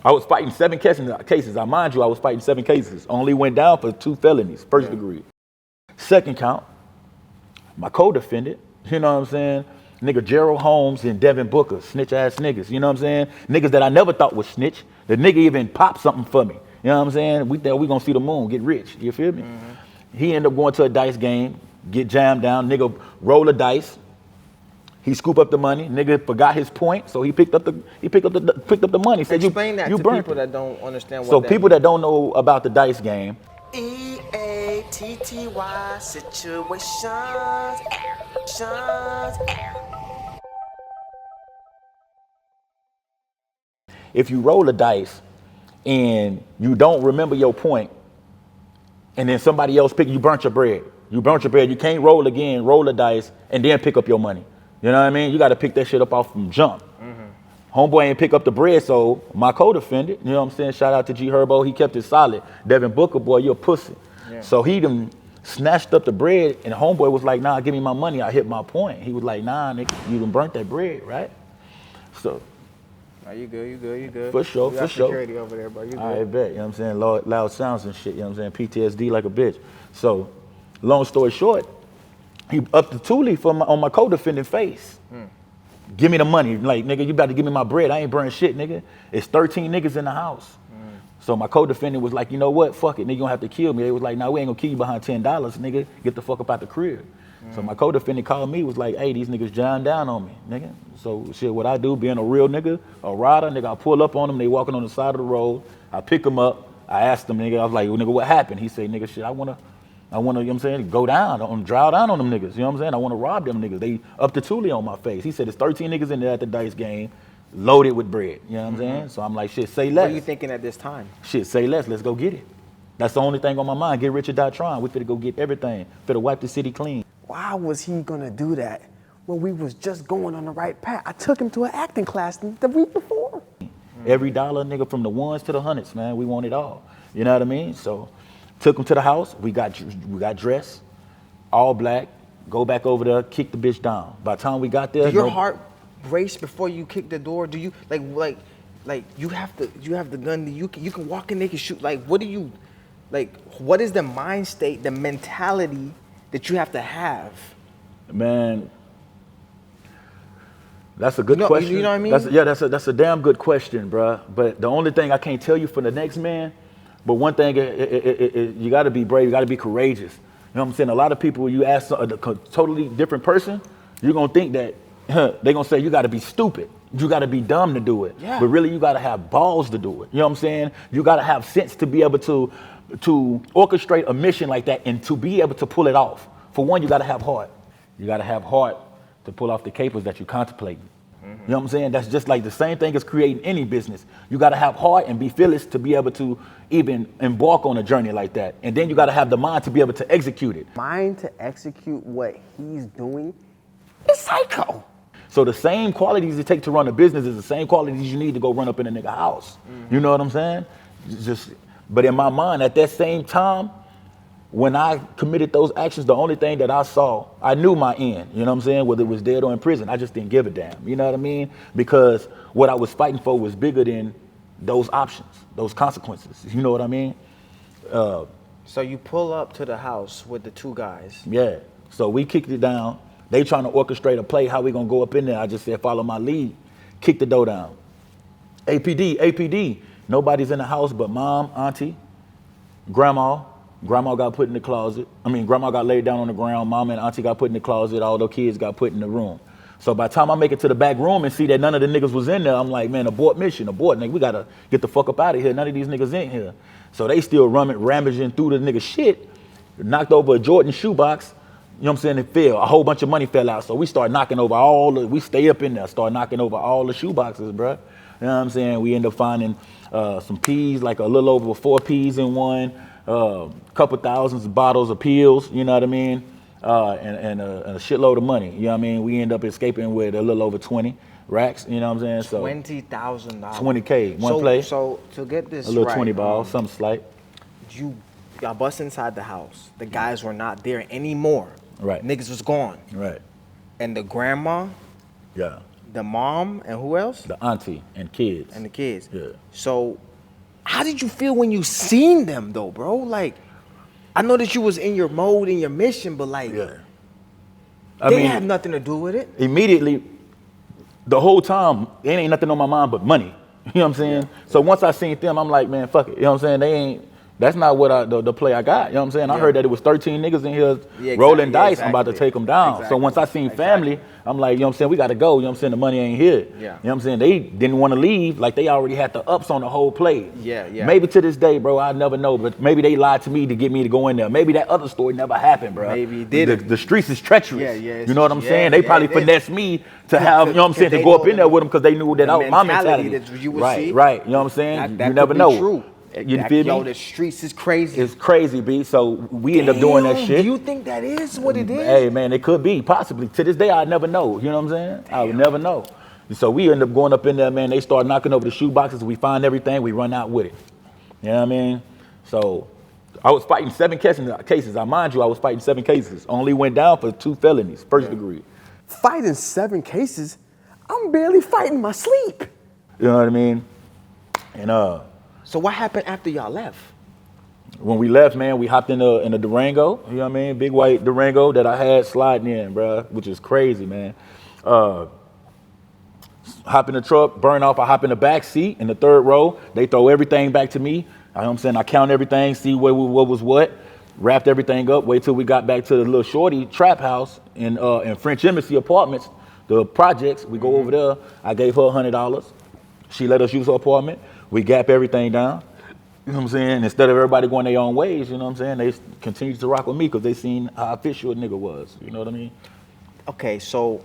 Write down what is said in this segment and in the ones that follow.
I was fighting 7 cases. I mind you, I was fighting 7 cases. Only went down for 2 felonies, first degree. Second count, my co-defendant, you know what I'm saying? Nigga Gerald Holmes and Devin Booker, snitch ass niggas, you know what I'm saying? Niggas that I never thought was snitch. The nigga even popped something for me. You know what I'm saying? We thought we gonna see the moon, get rich. You feel me? He ended up going to a dice game, get jammed down. Nigga roll a dice. He scoop up the money. Nigga forgot his point, so he picked up the money. Said Explain that you to burnt people it. that don't understand what So that people means. that don't know about the dice game, EATTY situations. if you roll a dice and you don't remember your point, and then somebody else you burnt your bread. You burnt your bread. You can't roll again, roll the dice, and then pick up your money. You know what I mean? You got to pick that shit up off from jump. Homeboy ain't pick up the bread, so my co-defendant, you know what I'm saying? Shout out to G Herbo, he kept it solid. Devin Booker, boy, you a pussy. Yeah. So he done snatched up the bread, and homeboy was like, nah, give me my money, I hit my point. He was like, nah, nigga, you done burnt that bread, right? So. Nah, you good. For sure, for sure. Security over there, bro, you good. I bet, you know what I'm saying? Loud sounds and shit, you know what I'm saying? PTSD like a bitch. So, long story short, he upped the Thule on my co-defendant face. Give me the money. Like, nigga, you about to give me my bread. I ain't burning shit, nigga. It's 13 niggas in the house. So my co-defendant was like, you know what? Fuck it, nigga, you gonna have to kill me. They was like, nah, we ain't gonna kill you behind $10, nigga. Get the fuck up out the crib. So my co-defendant called me, was like, hey, these niggas John down on me, nigga. So shit, what I do, being a real nigga, a rider, nigga, I pull up on them, they walking on the side of the road. I pick them up. I asked them, nigga, I was like, well, nigga, what happened? He said, nigga, shit, I wanna, you know what I'm saying, go down, drive down on them niggas, you know what I'm saying? I wanna rob them niggas. They up the Thule on my face. He said, there's 13 niggas in there at the dice game, loaded with bread, you know what I'm saying? So I'm like, shit, say less. What are you thinking at this time? Shit, say less, let's go get it. That's the only thing on my mind, get rich or die trying. We finna go get everything, finna wipe the city clean. Why was he gonna do that when we was just going on the right path? I took him to an acting class the week before. Every dollar, nigga, from the ones to the hundreds, man, we want it all. You know what I mean? So, took him to the house. We got dressed, all black. Go back over there, kick the bitch down. By the time we got there, Do your heart race before you kick the door? Do you like you have the gun? You can walk in, they can shoot. Like, what do you like? What is the mind state, the mentality that you have to have? Man, that's a good question. You know what I mean? That's a damn good question, bruh. But the only thing I can't tell you for the next man, but one thing, you got to be brave. You got to be courageous. You know what I'm saying? A lot of people, you ask a totally different person, you're going to think that they're going to say, you got to be stupid. You got to be dumb to do it. Yeah. But really, you got to have balls to do it. You know what I'm saying? You got to have sense to be able to orchestrate a mission like that and to be able to pull it off. For one, you got to have heart. You got to have heart to pull off the capers that you're contemplating. You know what I'm saying? That's just like the same thing as creating any business. You got to have heart and be fearless to be able to even embark on a journey like that. And then you got to have the mind to be able to execute it. Mind to execute what he's doing is psycho. So the same qualities it take to run a business is the same qualities you need to go run up in a nigga house. You know what I'm saying? But in my mind, at that same time, when I committed those actions, the only thing that I saw, I knew my end, you know what I'm saying? Whether it was dead or in prison, I just didn't give a damn, you know what I mean? Because what I was fighting for was bigger than those options, those consequences, you know what I mean? So you pull up to the house with the 2 guys. Yeah, so we kicked it down. They trying to orchestrate a play, how we gonna go up in there. I just said, follow my lead, kick the door down. APD, nobody's in the house but mom, auntie, grandma. Grandma got put in the closet. Grandma got laid down on the ground. Mom and auntie got put in the closet. All the kids got put in the room. So by the time I make it to the back room and see that none of the niggas was in there, I'm like, man, abort mission, nigga. We gotta get the fuck up out of here. None of these niggas in here. So they still rummaging through the nigga shit. Knocked over a Jordan shoebox. You know what I'm saying? It fell. A whole bunch of money fell out. So we start knocking over we stay up in there, start knocking over all the shoeboxes, bruh. You know what I'm saying? We end up finding some peas, like a little over 4 peas in one. Couple thousands of bottles of pills, you know what I mean, and a shitload of money, you know what I mean. We end up escaping with a little over 20 racks, you know what I'm saying. So $20,000. $20K, one play. So to get this a little right, 20 balls, something slight. Y'all bust inside the house. The guys were not there anymore. Right. Niggas was gone. Right. And the grandma, yeah, the mom, and who else? The auntie and kids. And the kids. Yeah. So, how did you feel when you seen them though, bro? Like, I know that you was in your mode, in your mission, but like, Yeah. they had nothing to do with it. Immediately, the whole time, it ain't nothing on my mind but money. You know what I'm saying? So once I seen them, I'm like, man, fuck it. You know what I'm saying? That's not what the play I got. You know what I'm saying? I heard that it was 13 niggas in here rolling dice. I'm about to take them down. So once I seen family, I'm like, you know what I'm saying? We got to go. You know what I'm saying? The money ain't here. Yeah. You know what I'm saying? They didn't want to leave. Like, they already had the ups on the whole play. Yeah. Maybe to this day, bro, I never know. But maybe they lied to me to get me to go in there. Maybe that other story never happened, bro. Maybe it didn't. The streets is treacherous. Yeah. You know what I'm saying? They probably finessed me to have, you know what I'm saying, to go up in there with them because they knew that my mentality. That you would see. Right. You know what I'm saying? That you never could be know. True. You feel me? Yo, the streets is crazy. It's crazy, B. So we end up doing that shit. Do you think that is what it is? Hey, man, it could be, possibly. To this day, I never know. You know what I'm saying? I would never know. So we end up going up in there, man. They start knocking over the shoe boxes. We find everything. We run out with it. You know what I mean? So I was fighting 7 cases. I mind you, I was fighting 7 cases. Only went down for 2 felonies, first degree. Fighting 7 cases? I'm barely fighting my sleep. You know what I mean? And So what happened after y'all left? when we left, man, we hopped in a Durango. You know what I mean? Big white Durango that I had sliding in, bro, which is crazy, man. Hop in the truck, burn off. I hop in the back seat in the 3rd row. They throw everything back to me. You know what I'm saying? I count everything, see what was what, wrapped everything up. Wait till we got back to the little shorty trap house in French Embassy Apartments, the projects. We go over there. I gave her $100. She let us use her apartment. We gap everything down. You know what I'm saying? Instead of everybody going their own ways, you know what I'm saying? They continued to rock with me because they seen how official a nigga was. You know what I mean? Okay, so,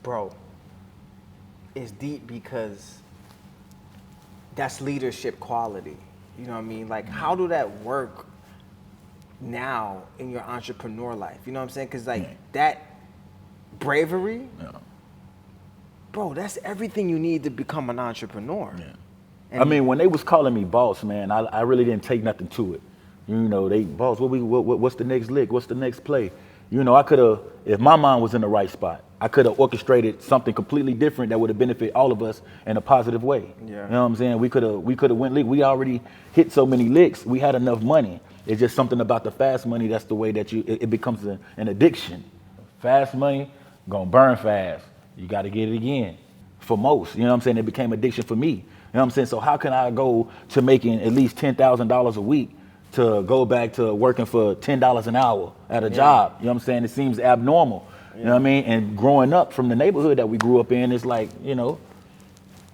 bro, it's deep because that's leadership quality. You know what I mean? Like, how do that work now in your entrepreneur life? You know what I'm saying? Because, like, that bravery, bro, that's everything you need to become an entrepreneur. Yeah. And I mean, when they was calling me boss, man, I really didn't take nothing to it. You know, they, boss, what's the next lick? What's the next play? You know, I could have, if my mind was in the right spot, I could have orchestrated something completely different that would have benefited all of us in a positive way. Yeah. You know what I'm saying? We could have went lick. We already hit so many licks. We had enough money. It's just something about the fast money. That's the way that it becomes an addiction. Fast money, gonna burn fast. You got to get it again. For most, you know what I'm saying? It became addiction for me. You know what I'm saying? So how can I go to making at least $10,000 a week to go back to working for $10 an hour at a job? You know what I'm saying? It seems abnormal. You know what I mean? And growing up from the neighborhood that we grew up in, it's like, you know,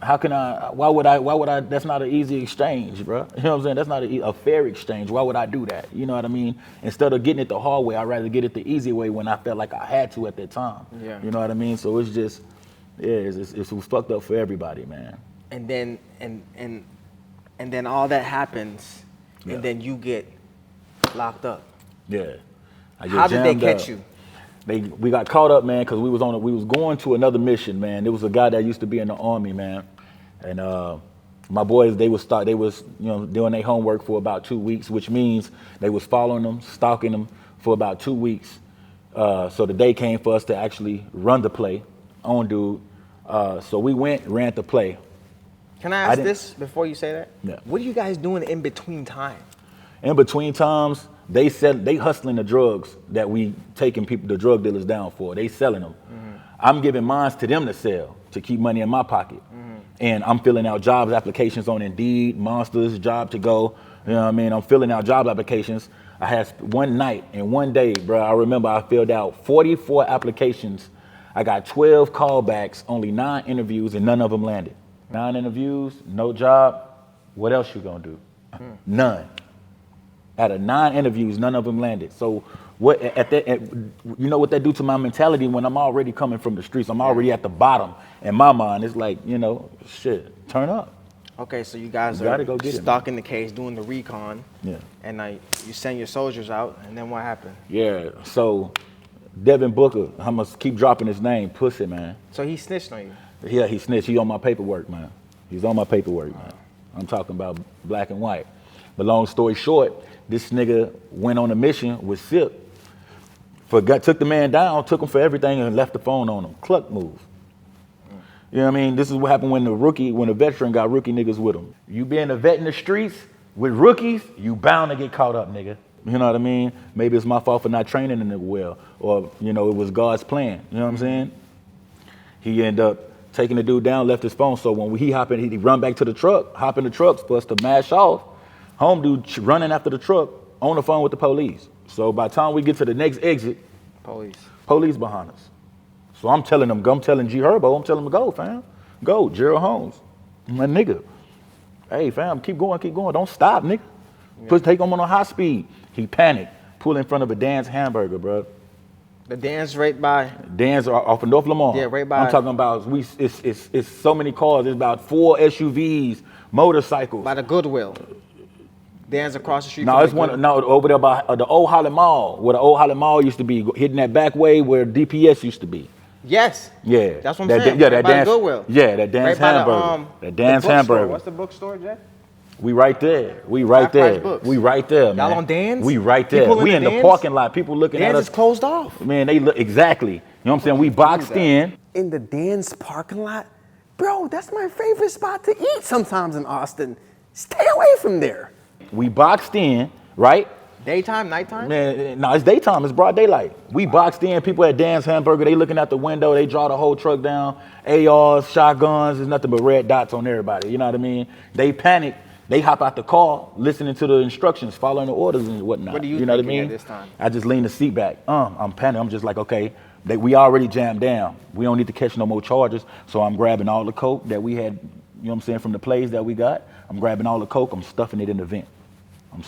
how can why would I, that's not an easy exchange, bro. You know what I'm saying? That's not a fair exchange. Why would I do that? You know what I mean? Instead of getting it the hard way, I'd rather get it the easy way when I felt like I had to at that time. Yeah. You know what I mean? So it's just, it was fucked up for everybody, man. And then and then all that happens, and then you get locked up. Yeah. How did they catch you? We got caught up, man, because we was going to another mission, man. There was a guy that used to be in the Army, man, and my boys, they was doing their homework for about 2 weeks, which means they was following them, stalking them for about 2 weeks. So the day came for us to actually run the play on dude. So we ran the play. Can I ask this before you say that? Yeah. What are you guys doing in between time? In between times, they hustling the drugs that we taking people, the drug dealers down for. They selling them. Mm-hmm. I'm giving mines to them to sell to keep money in my pocket. Mm-hmm. And I'm filling out jobs applications on Indeed, Monsters, Job to Go. You know what I mean? I'm filling out job applications. I had one night and one day, bro, I remember I filled out 44 applications. I got 12 callbacks, only 9 interviews, and none of them landed. 9 interviews, no job. What else you gonna do? None. Out of 9 interviews, none of them landed. So what you know what that do to my mentality when I'm already coming from the streets? I'm already at the bottom. In my mind, it's like, you know, shit, turn up. Okay, so you guys gotta are go get it, stalking the case, doing the recon. Yeah. And you send your soldiers out, and then what happened? Yeah. So Devin Booker, I must keep dropping his name, Pussy, man. So he snitched on you? Yeah, he snitched. He on my paperwork, man. He's on my paperwork, man. I'm talking about black and white. But long story short, this nigga went on a mission with Sip, took the man down, took him for everything, and left the phone on him. Cluck move. You know what I mean? This is what happened when a veteran got rookie niggas with him. You being a vet in the streets with rookies, you bound to get caught up, nigga. You know what I mean? Maybe it's my fault for not training the nigga well, or it was God's plan. You know what I'm saying? He ended up taking the dude down, left his phone. So when he run back to the truck, hop in the truck for us to mash off. Home dude running after the truck on the phone with the police. So by the time we get to the next exit, police behind us. So I'm telling G Herbo, I'm telling him, go, fam. Go, Gerald Holmes. My nigga. Hey, fam, keep going. Don't stop, nigga. Yeah. Take him on a high speed. He panicked, pulled in front of a Dan's hamburger, bro. The Dan's right by? Dan's off of North Lamar. Yeah, right by. I'm talking about, it's so many cars. There's about 4 SUVs, motorcycles. By the Goodwill. Dan's across the street. No, it's over there by the old Holland Mall, where the old Holland Mall used to be, hitting that back way where DPS used to be. Yes. Yeah. That's what I'm saying. Yeah, right that by Dan's. the Goodwill. Yeah, that Dan's hamburger. That Dan's hamburger. What's the bookstore, Jay? We right there. We right there, man. Y'all on Dan's? We right there. We in the parking lot. People looking at us. Dan's is closed off. Man, they look exactly. You know what I'm saying? We boxed in. In the Dan's parking lot? Bro, that's my favorite spot to eat sometimes in Austin. Stay away from there. We boxed in, right? Daytime, nighttime? Man, no, it's daytime. It's broad daylight. We boxed in. People at Dan's Hamburger, they looking out the window. They draw the whole truck down. ARs, shotguns. There's nothing but red dots on everybody. You know what I mean? They panic. They hop out the car, listening to the instructions, following the orders and whatnot. What do you know what I thinking mean? at this time? I just lean the seat back. I'm panicking. I'm just like, okay, we already jammed down. We don't need to catch no more charges. So I'm grabbing all the coke that we had, you know what I'm saying, from the plays that we got. I'm grabbing all the coke. I'm stuffing it in the vent. You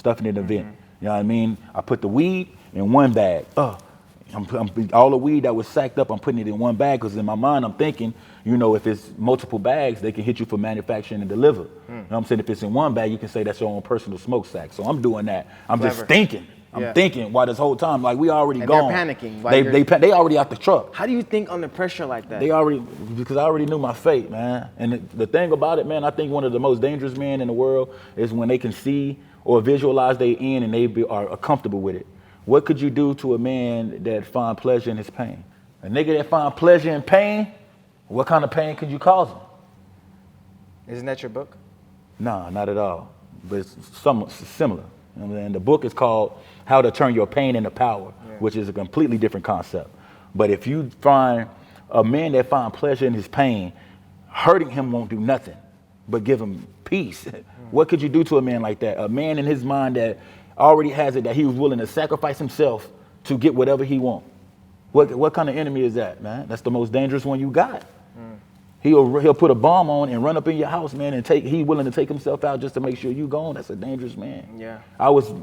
know what I mean? I put the weed in one bag. All the weed that was sacked up, I'm putting it in one bag because in my mind I'm thinking, if it's multiple bags, they can hit you for manufacturing and deliver. You know what I'm saying? If it's in one bag, you can say that's your own personal smoke sack. So I'm doing that. I'm just thinking. I'm thinking while this whole time, like we already gone. They're panicking. They already out the truck. How do you think under pressure like that? Because I already knew my fate, man. And the thing about it, man, I think one of the most dangerous men in the world is when they can see or visualize their end and they are comfortable with it. What could you do to a man that find pleasure in his pain? A nigga that find pleasure in pain, what kind of pain could you cause him? Isn't that your book? No, not at all. But it's somewhat similar. And the book is called How to Turn Your Pain into Power, which is a completely different concept. But if you find a man that find pleasure in his pain, hurting him won't do nothing but give him peace. What could you do to a man like that? A man in his mind that already has it, that he was willing to sacrifice himself to get whatever he wants. What kind of enemy is that, man? That's the most dangerous one you got. He'll put a bomb on and run up in your house, man, and he's willing to take himself out just to make sure you gone. That's a dangerous man. Yeah.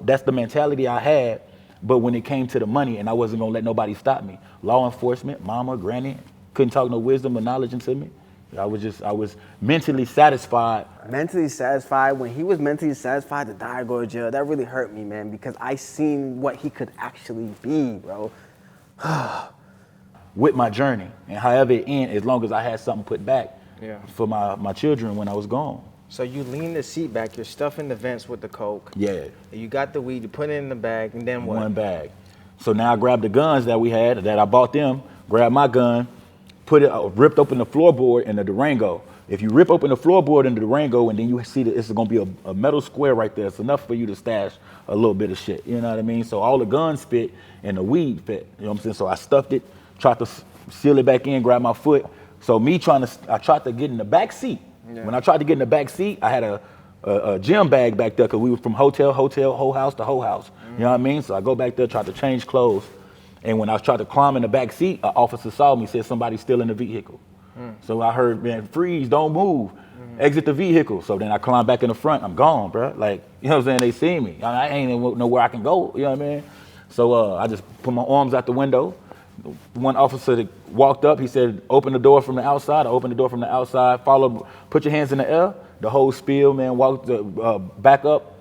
That's the mentality I had, but when it came to the money, and I wasn't gonna let nobody stop me. Law enforcement, mama, granny, couldn't talk no wisdom or knowledge into me. I was mentally satisfied. Mentally satisfied. When he was mentally satisfied to die or go to jail, that really hurt me, man, because I seen what he could actually be, bro. With my journey, and however it ended, as long as I had something put back for my children when I was gone. So you lean the seat back, you're stuffing the vents with the coke. Yeah. You got the weed, you put it in the bag, and then what? One bag. So now I grabbed the guns that we had, that I bought them, grabbed my gun, ripped open the floorboard in the Durango. If you rip open the floorboard in the Durango and then you see that it's gonna be a metal square right there, it's enough for you to stash a little bit of shit, you know what I mean? So all the guns fit and the weed fit, you know what I'm saying? So I stuffed it, tried to seal it back in, grab my foot. So I tried to get in the back seat. Yeah. When I tried to get in the back seat, I had a gym bag back there because we were from hotel, whole house to whole house. You know what I mean? So I go back there, tried to change clothes. And when I tried to climb in the back seat, an officer saw me, said somebody's still in the vehicle. So I heard, man, freeze, don't move, exit the vehicle. So then I climbed back in the front, I'm gone, bro. Like, you know what I'm saying? They see me. I ain't even know where I can go, you know what I mean? So I just put my arms out the window. One officer that walked up, he said, open the door from the outside. I opened the door from the outside, put your hands in the air. The whole spiel, man, walked back up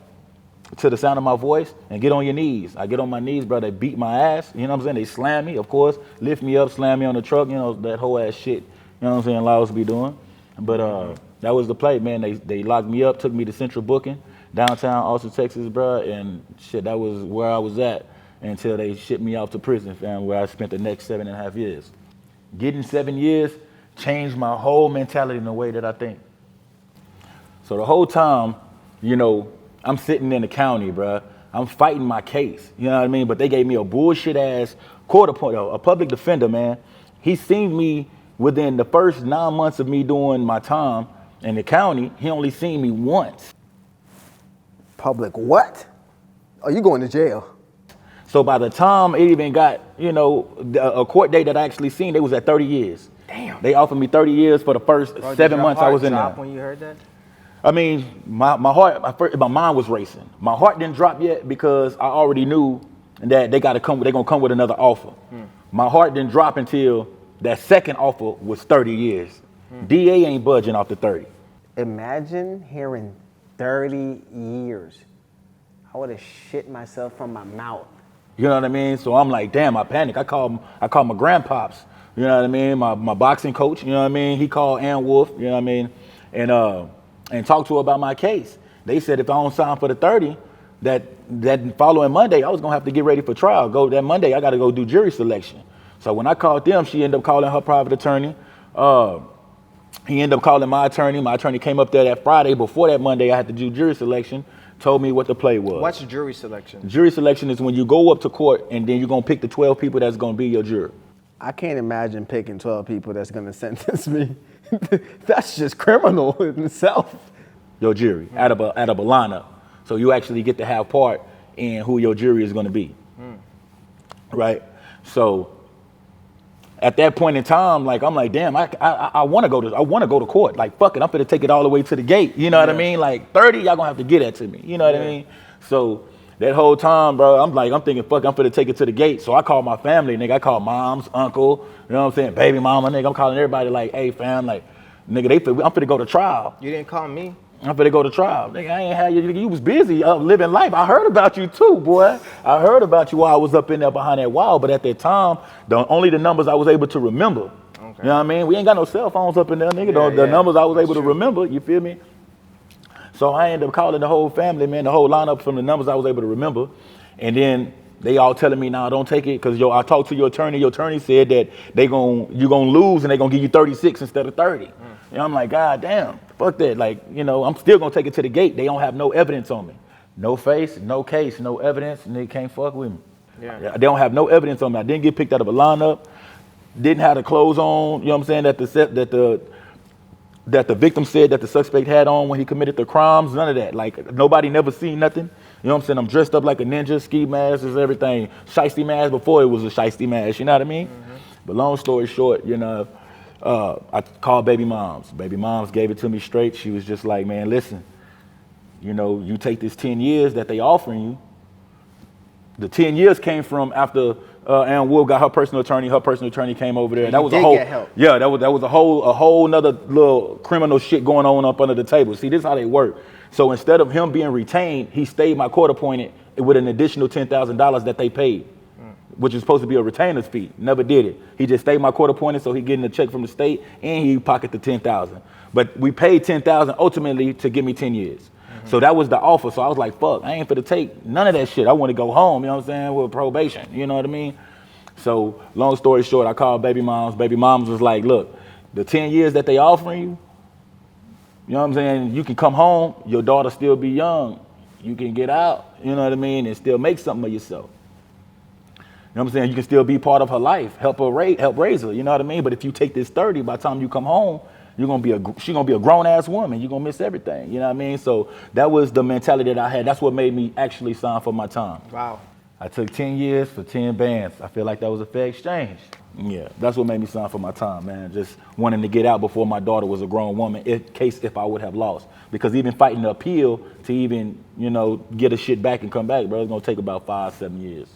to the sound of my voice and get on your knees. I get on my knees, bro. They beat my ass. You know what I'm saying? They slam me, of course, lift me up, slam me on the truck. You know, that whole ass shit. You know what I'm saying? Laws be doing. But that was the play, man. They locked me up, took me to Central Booking, downtown Austin, Texas, bro. And shit, that was where I was at. until they shipped me out to prison, fam, where I spent the next 7.5 years. Getting 7 years changed my whole mentality in the way that I think. So the whole time, you know, I'm sitting in the county, bruh. I'm fighting my case, you know what I mean? But they gave me a bullshit ass court appointment, a public defender, man. He seen me within the first 9 months of me doing my time in the county. He only seen me once. Public what? Oh, you going to jail? So by the time it even got, you know, a court date that I actually seen, they was at 30 years. Damn. They offered me 30 years for the first Bro, 7 months I was in there. there. When you heard that? I mean, my mind was racing. My heart didn't drop yet because I already knew that they're gonna come with another offer. My heart didn't drop until that second offer was 30 years. DA ain't budging off the 30. Imagine hearing 30 years. I would have shit myself from my mouth. You know what I mean? So I'm like, damn, I panic. I called my grandpops. You know what I mean? My boxing coach. You know what I mean? He called Ann Wolf. You know what I mean? And talked to her about my case. They said if I don't sign for the 30, that following Monday I was gonna have to get ready for trial. That Monday I got to go do jury selection. So when I called them, she ended up calling her private attorney. He ended up calling my attorney. My attorney came up there that Friday before that Monday I had to do jury selection. Told me what the play was. What's jury selection? Jury selection is when you go up to court and then you're gonna pick the 12 people that's gonna be your jury. I can't imagine picking 12 people that's gonna sentence me. That's just criminal in itself. Your jury out of a lineup, so you actually get to have part in who your jury is gonna be, right? So at that point in time, like I'm like, damn, I want to go to court. Like fuck it, I'm finna take it all the way to the gate. You know what I mean? Like 30, y'all gonna have to get that to me. You know what I mean? So that whole time, bro, I'm thinking, fuck, I'm finna take it to the gate. So I called my family, nigga. I called moms, uncle, you know what I'm saying, baby mama, nigga. I'm calling everybody like, hey fam, like, nigga, I'm finna go to trial. You didn't call me? I'm finna go to trial. Nigga, I ain't had you. You was busy living life. I heard about you too, boy. I heard about you while I was up in there behind that wall. But at that time, only the numbers I was able to remember. Okay. You know what I mean? We ain't got no cell phones up in there, nigga. The numbers I was able to remember, you feel me? So I ended up calling the whole family, man, the whole lineup from the numbers I was able to remember. And then they all telling me, nah, don't take it, because I talked to your attorney. Your attorney said that you're gonna lose and they're gonna give you 36 instead of 30. You know, I'm like, God damn, fuck that. Like, you know, I'm still gonna take it to the gate. They don't have no evidence on me. No face, no case, no evidence, and they can't fuck with me. Yeah. They don't have no evidence on me. I didn't get picked out of a lineup, didn't have the clothes on, you know what I'm saying, that the victim said that the suspect had on when he committed the crimes, none of that. Like, nobody never seen nothing. You know what I'm saying? I'm dressed up like a ninja, ski mask is everything. Shiesty mask before it was a shiesty mask, you know what I mean? But long story short, you know, I called baby moms. Baby moms gave it to me straight. She was just like, man, listen, you know, you take this 10 years that they offering you. The 10 years came from after Ann Wolf got her personal attorney. Her personal attorney came over there. That was a whole, get help. Yeah, that was a whole nother little criminal shit going on up under the table. See, this is how they work. So instead of him being retained, he stayed my court appointed with an additional $10,000 that they paid, which is supposed to be a retainer's fee. Never did it. He just stayed my court appointed, so he getting a check from the state and he pocketed the $10,000. But we paid $10,000 ultimately to give me 10 years. So that was the offer. So I was like, fuck, I ain't finna take none of that shit. I want to go home, you know what I'm saying, with probation. You know what I mean? So long story short, I called baby moms. Baby moms was like, look, the 10 years that they offering you, you know what I'm saying, you can come home, your daughter still be young. You can get out, you know what I mean, and still make something of yourself. You know what I'm saying? You can still be part of her life, help raise her, you know what I mean? But if you take this 30, by the time you come home, she's gonna be a grown-ass woman. You're gonna miss everything, you know what I mean? So that was the mentality that I had. That's what made me actually sign for my time. Wow. I took 10 years for 10 bands. I feel like that was a fair exchange. Yeah, that's what made me sign for my time, man. Just wanting to get out before my daughter was a grown woman, in case if I would have lost. Because even fighting the appeal to even, you know, get a shit back and come back, bro, it's gonna take about 5-7 years.